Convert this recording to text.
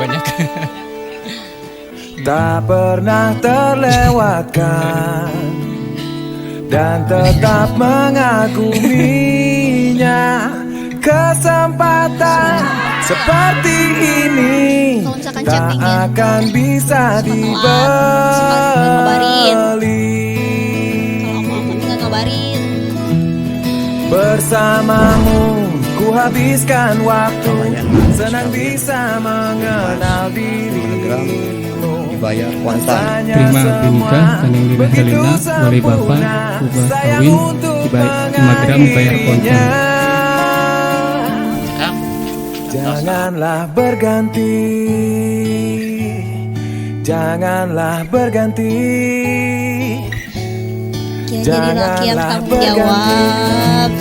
banyak. Tak pernah terlewatkan dan tetap mengaguminya. Kesempatan seperti ini tak akan bisa dibeli. Bersamamu ku habiskan waktu, senang bisa mengenal dirimu. Dibayar kuantan. Terima dinikah Kaneng Lina Helena oleh Bapak Ubah Kawin di 5 gram bayar kontan. Janganlah berganti, janganlah berganti. Ya, jadi laki yang tanggung jawab.